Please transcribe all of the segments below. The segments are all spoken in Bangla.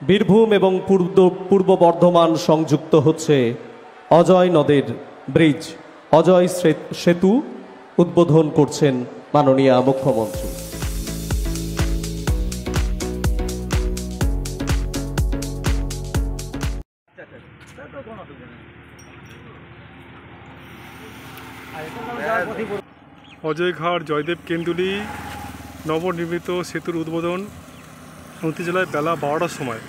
বীরভূম এবং পূর্ব বর্ধমান সংযুক্ত হচ্ছে অজয় নদের ব্রিজ। অজয় সেতু উদ্বোধন করছেন মাননীয় মুখ্যমন্ত্রী। অজয়ঘাট জয়দেব কেন্দুলি নবনির্মিত সেতুর উদ্বোধন 29 জুলাই বেলা 12টার সময়।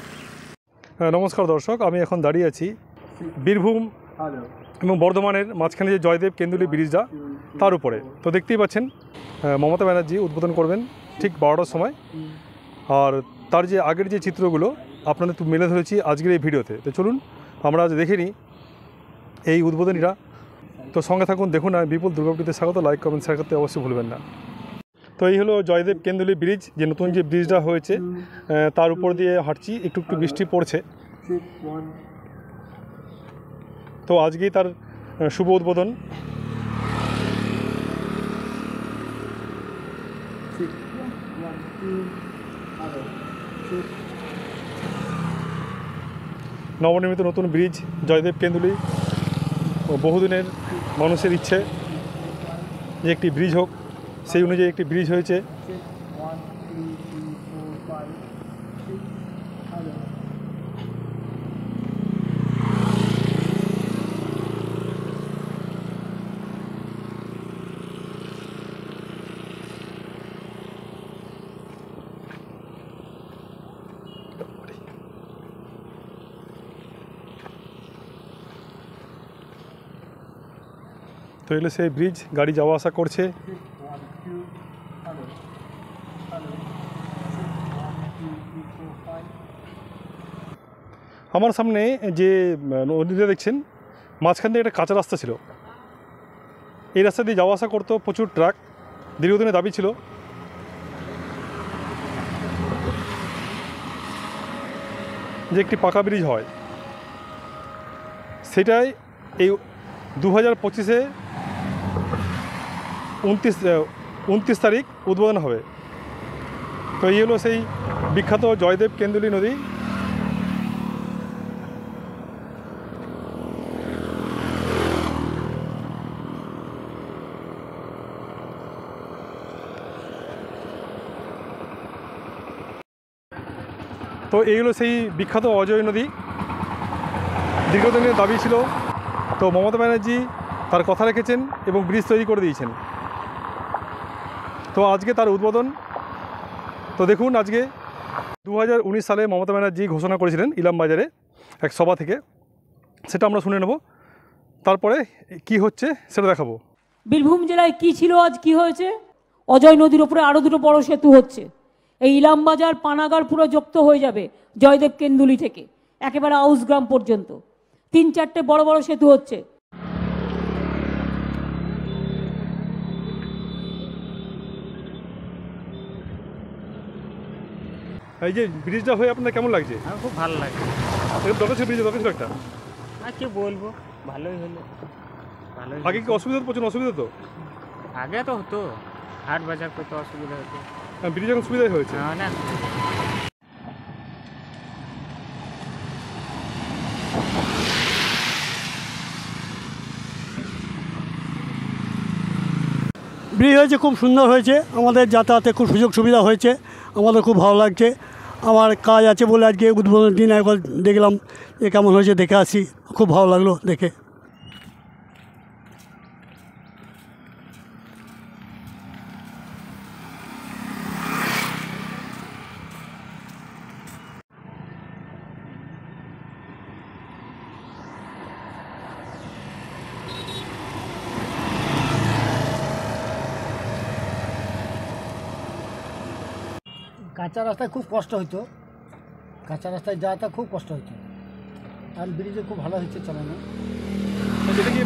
নমস্কার দর্শক, আমি এখন দাঁড়িয়ে আছি বীরভূম এবং বর্ধমানের মাঝখানে যে জয়দেব কেন্দুলি ব্রিজটা তার উপরে। তো দেখতেই পাচ্ছেন মমতা ব্যানার্জি উদ্বোধন করবেন ঠিক 12টার সময়। আর তার যে আগের যে চিত্রগুলো আপনাদের তো মেলে ধরেছি আজকের এই ভিডিওতে। তো চলুন আমরা আজ দেখে নিই এই উদ্বোধনীরা। তো সঙ্গে থাকুন, দেখুন। আমি বিপুল দুর্গাপতিতে স্বাগত। লাইক কমেন্ট শেয়ার করতে অবশ্যই ভুলবেন না। তো এই হলো জয়দেব কেন্দুলি ব্রিজ, যে নতুন যে ব্রিজটা হয়েছে তার উপর দিয়ে হাঁটছি। একটু একটু বৃষ্টি পড়ছে। তো আজকেই তার শুভ উদ্বোধন। নবনির্মিত নতুন ব্রিজ জয়দেব কেন্দুলি। বহুদিনের মানুষের ইচ্ছে যে একটি ব্রিজ হোক, সেই অনুযায়ী একটি ব্রিজ হয়েছে। তো এগুলো সেই ব্রিজ, গাড়ি যাওয়া আসা করছে। আমার সামনে যে নদীটা দেখছেন, মাঝখান দিয়ে একটা কাঁচা রাস্তা ছিল। এই রাস্তা দিয়ে যাওয়া আসা করতো প্রচুর ট্রাক। দীর্ঘদিনের দাবি ছিল যে একটি পাকা ব্রিজ হয়। সেটাই এই 2025-এ 29 তারিখ উদ্বোধন হবে। তো এই হলো সেই বিখ্যাত জয়দেব কেন্দুলি নদী। তো এইগুলো সেই বিখ্যাত অজয় নদী। দীর্ঘদিনের দাবি ছিল। তো মমতা ব্যানার্জি তার কথা রেখেছেন এবং ব্রিজ তৈরি করে দিয়েছেন। তো আজকে তার উদ্বোধন। তো দেখুন, আজকে 2019 সালে মমতা ব্যানার্জি ঘোষণা করেছিলেন ইলামবাজারে এক সভা থেকে। সেটা আমরা শুনে নেব, তারপরে কি হচ্ছে সেটা দেখাবো। বীরভূম জেলায় কি ছিল, আজ কি হয়েছে। অজয় নদীর ওপরে আরও দুটো বড় সেতু হচ্ছে। এই ইলামবাজার পানাগড় পুরো যুক্ত হয়ে যাবে জয়দেব কেন্দুলি থেকে একেবারে আউসগ্রাম পর্যন্ত। 3-4টে বড় বড় সেতু হচ্ছে। এই যে ব্রিজটা হয়ে আপনার কেমন লাগছে? আমার খুব ভালো লাগছে। দরকার ছিল ব্রিজে, দরকার ছিল একটা। আর কি বলবো, ভালোই হলো। ভালোই। আগে কি অসুবিধা হতো? প্রচুর অসুবিধা তো। আগে তো হতো, হাট বাজার করতে অসুবিধা হতো। ব্রিজ এখন সুবিধাই হয়েছে। অনেক। ব্রিজ হয়েছে, খুব সুন্দর হয়েছে। আমাদের যাতায়াতে খুব সুযোগ সুবিধা হয়েছে। আমাদের খুব ভালো লাগছে। আমার কাজ আছে বলে আজকে উদ্বোধনের দিন একবার দেখলাম যে কেমন হয়েছে, দেখে আসি। খুব ভালো লাগলো দেখে। কাঁচা রাস্তায় খুব কষ্ট হতো, কাঁচা রাস্তায় যাওয়াটা খুব কষ্ট হতো। আর ব্রিজে খুব ভালো হচ্ছে চালানো। এটা কি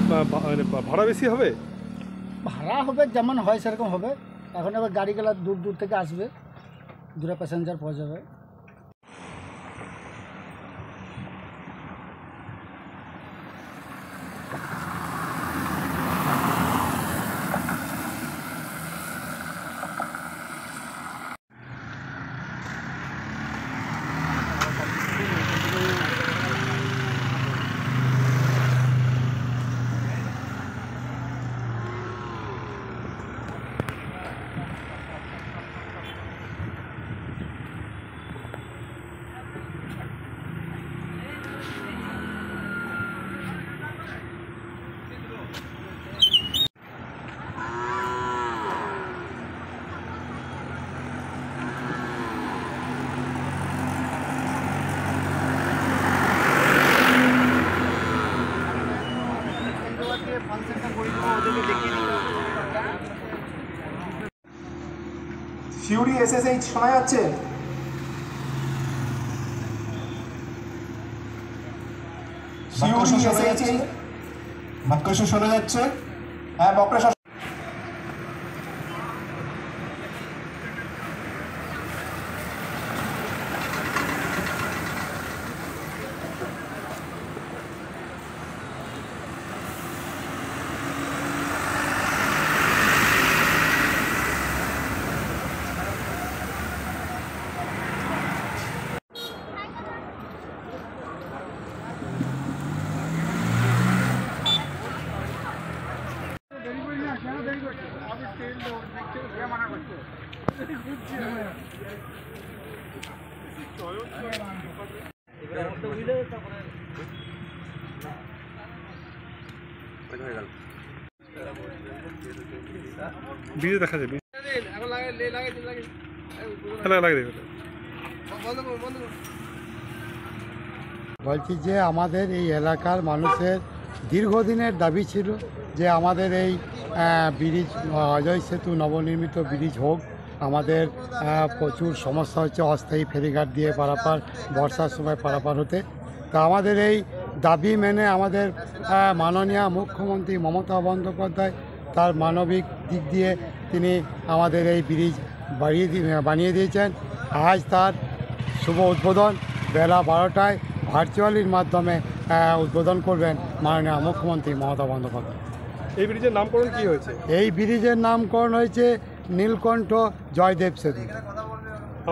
ভাড়া বেশি হবে? ভাড়া হবে যেমন হয় সেরকম হবে। এখন আবার গাড়িগুলো দূর দূর থেকে আসবে, দূরে প্যাসেঞ্জার পাওয়া যাবে। শিউরি SSH শোনা যাচ্ছে? শিউরি SSH বাক্য শোনা যাচ্ছে? হ্যাঁ, বক্রেশ্বর। ব্রিজে দেখা যাবে বলছি যে আমাদের এই এলাকার মানুষের দীর্ঘদিনের দাবি ছিল যে আমাদের এই ব্রিজ অজয় সেতু নবনির্মিত ব্রিজ হোক। আমাদের প্রচুর সমস্যা হচ্ছে অস্থায়ী ফেরিঘাট দিয়ে পারাপার, বর্ষার সময় পারাপার হতে। তা আমাদের এই দাবি মেনে আমাদের মাননীয় মুখ্যমন্ত্রী মমতা বন্দ্যোপাধ্যায় তার মানবিক দিক দিয়ে তিনি আমাদের এই ব্রিজ বানিয়ে দিয়েছেন। আজ তার শুভ উদ্বোধন বেলা 12টায় ভার্চুয়ালির মাধ্যমে উদ্বোধন করবেন মাননীয় মুখ্যমন্ত্রী মমতা বন্দ্যোপাধ্যায়। এই ব্রিজের নামকরণ কি হয়েছে? এই ব্রিজের নামকরণ হয়েছে নীলকণ্ঠ জয়দেব সেতু।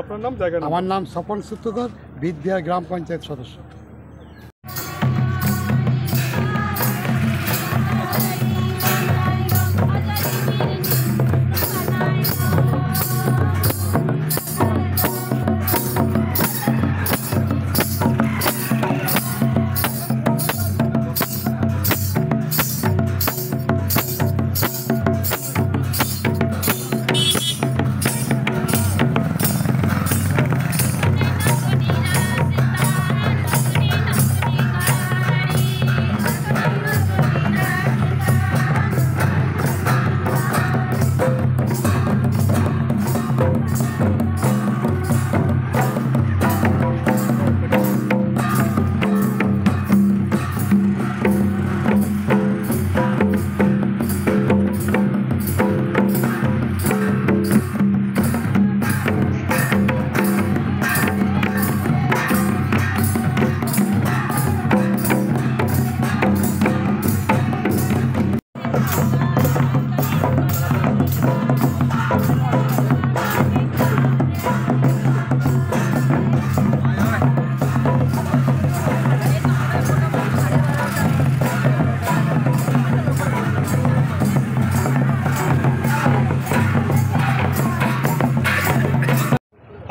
আপনার নাম, জায়গা? আমার নাম স্বপন সূত্রধর, বিদ্যার গ্রাম পঞ্চায়েত সদস্য।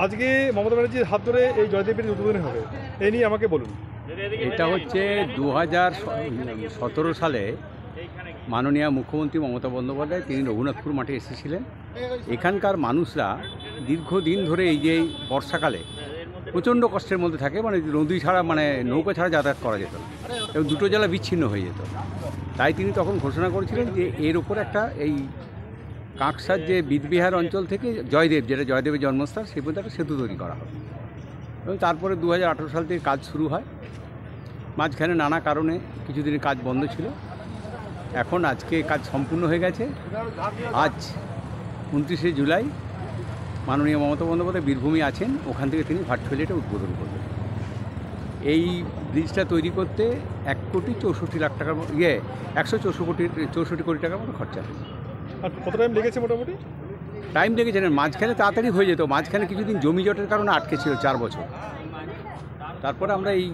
আজকে মমতা ব্যানার্জির হাত ধরে এই জয়দেব ব্রিজ উদ্বোধন হবে, এই নিয়ে আমাকে বলুন। এটা হচ্ছে 2017 সালে মাননীয় মুখ্যমন্ত্রী মমতা বন্দ্যোপাধ্যায় তিনি রঘুনাথপুর মাঠে এসেছিলেন। এখানকার মানুষরা দীর্ঘদিন ধরে এই যে বর্ষাকালে প্রচণ্ড কষ্টের মধ্যে থাকে, মানে নদী ছাড়া, মানে নৌকা ছাড়া যাতায়াত করা যেত না এবং দুটো জেলা বিচ্ছিন্ন হয়ে যেত। তাই তিনি তখন ঘোষণা করেছিলেন যে এর ওপর একটা এই কাঁকসার যে বিদবিহার অঞ্চল থেকে জয়দেব, যেটা জয়দেবের জন্মস্থান, সে পর্যন্ত একটা সেতু তৈরি করা হবে। এবং তারপরে 2018 সাল থেকে কাজ শুরু হয়। মাঝখানে নানা কারণে কিছুদিনের কাজ বন্ধ ছিল। এখন আজকে কাজ সম্পূর্ণ হয়ে গেছে। আজ 29শে জুলাই মাননীয় মমতা বন্দ্যোপাধ্যায় বীরভূমে আছেন, ওখান থেকে তিনি ভার্চুয়ালি এটা উদ্বোধন করবেন। এই ব্রিজটা তৈরি করতে 1,64 লাখ টাকার 164 কোটি টাকার মতো খরচা হয়েছে। আর কত টাইম লেগেছে? মোটামুটি টাইম লেগেছে না, মাঝখানে তাড়াতাড়ি হয়ে যেত। মাঝখানে কিছুদিন জমি জটের কারণে আটকে ছিল 4 বছর। তারপরে আমরা এই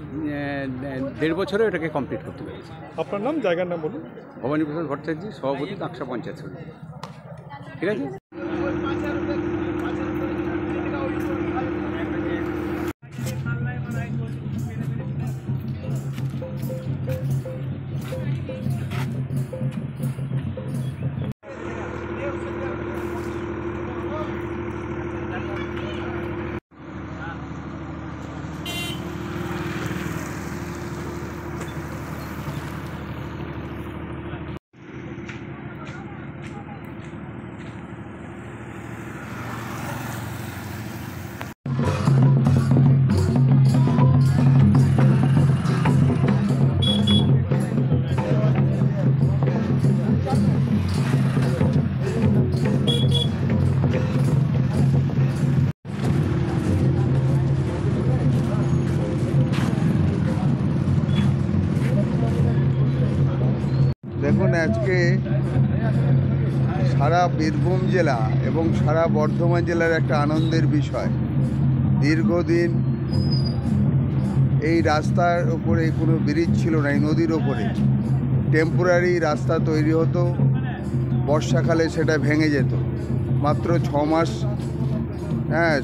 1.5 বছরে এটাকে কমপ্লিট করতে পেরেছি। আপনার নাম, জায়গার নাম বলুন। ভবানী প্রসাদ ভট্টাচার্য, সভাপতি, কাঁকসা পঞ্চায়েত সমিতি। ঠিক আছে। আজকে সারা বীরভূম জেলা এবং সারা বর্ধমান জেলার একটা আনন্দের বিষয়। দীর্ঘদিন এই রাস্তার ওপরে কোনো ব্রিজ ছিল না, এই নদীর ওপরে টেম্পোরারি রাস্তা তৈরি হতো, বর্ষাকালে সেটা ভেঙে যেত। মাত্র 6 মাস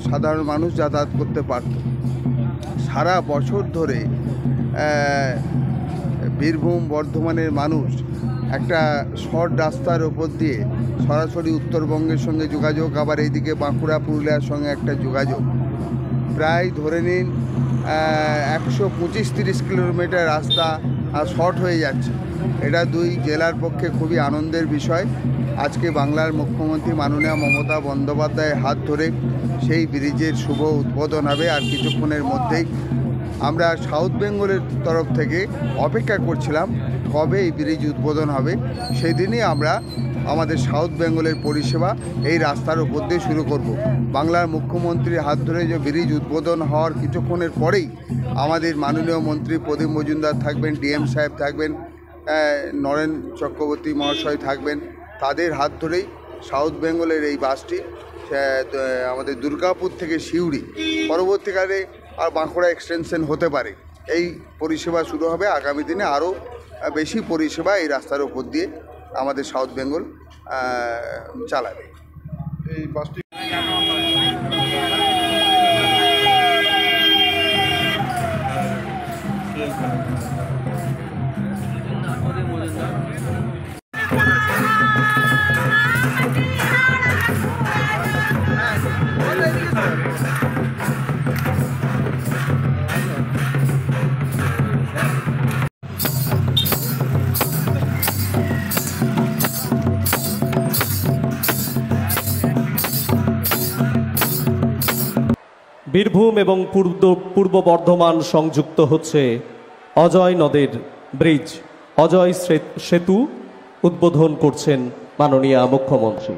সাধারণ মানুষ যাতায়াত করতে পারত। সারা বছর ধরে বীরভূম বর্ধমানের মানুষ একটা শর্ট রাস্তার ওপর দিয়ে সরাসরি উত্তরবঙ্গের সঙ্গে যোগাযোগ, আবার এইদিকে বাঁকুড়া পুরুলিয়ার সঙ্গে একটা যোগাযোগ, প্রায় ধরে নিন 125-30 কিলোমিটার রাস্তা শর্ট হয়ে যাচ্ছে। এটা দুই জেলার পক্ষে খুবই আনন্দের বিষয়। আজকে বাংলার মুখ্যমন্ত্রী মাননীয় মমতা বন্দ্যোপাধ্যায়ের হাত ধরে সেই ব্রিজের শুভ উদ্বোধন হবে। আর কিছুক্ষণের মধ্যেই আমরা সাউথ বেঙ্গলের তরফ থেকে অপেক্ষা করছিলাম কবে এই ব্রিজ উদ্বোধন হবে। সেই দিনই আমরা আমাদের সাউথ বেঙ্গলের পরিষেবা এই রাস্তার উপর দিয়ে শুরু করব। বাংলার মুখ্যমন্ত্রীর হাত ধরে যে ব্রিজ উদ্বোধন হওয়ার কিছুক্ষণের পরেই আমাদের মাননীয় মন্ত্রী প্রদীপ মজুমদার থাকবেন, ডিএম সাহেব থাকবেন, নরেন চক্রবর্তী মহাশয় থাকবেন। তাদের হাত ধরেই সাউথ বেঙ্গলের এই বাসটি আমাদের দুর্গাপুর থেকে সিউড়ি, পরবর্তীকালে আর বাঁকুড়া এক্সটেনশন হতে পারে, এই পরিষেবা শুরু হবে। আগামী দিনে আরও বেশি পরিষেবা এই রাস্তার উপর দিয়ে আমাদের সাউথ বেঙ্গল চালাবে। এই বাসটি বীরভূম এবং পূর্ব বর্ধমান সংযুক্ত হচ্ছে অজয় নদের ব্রিজ। অজয় সেতু উদ্বোধন করছেন মাননীয় মুখ্যমন্ত্রী।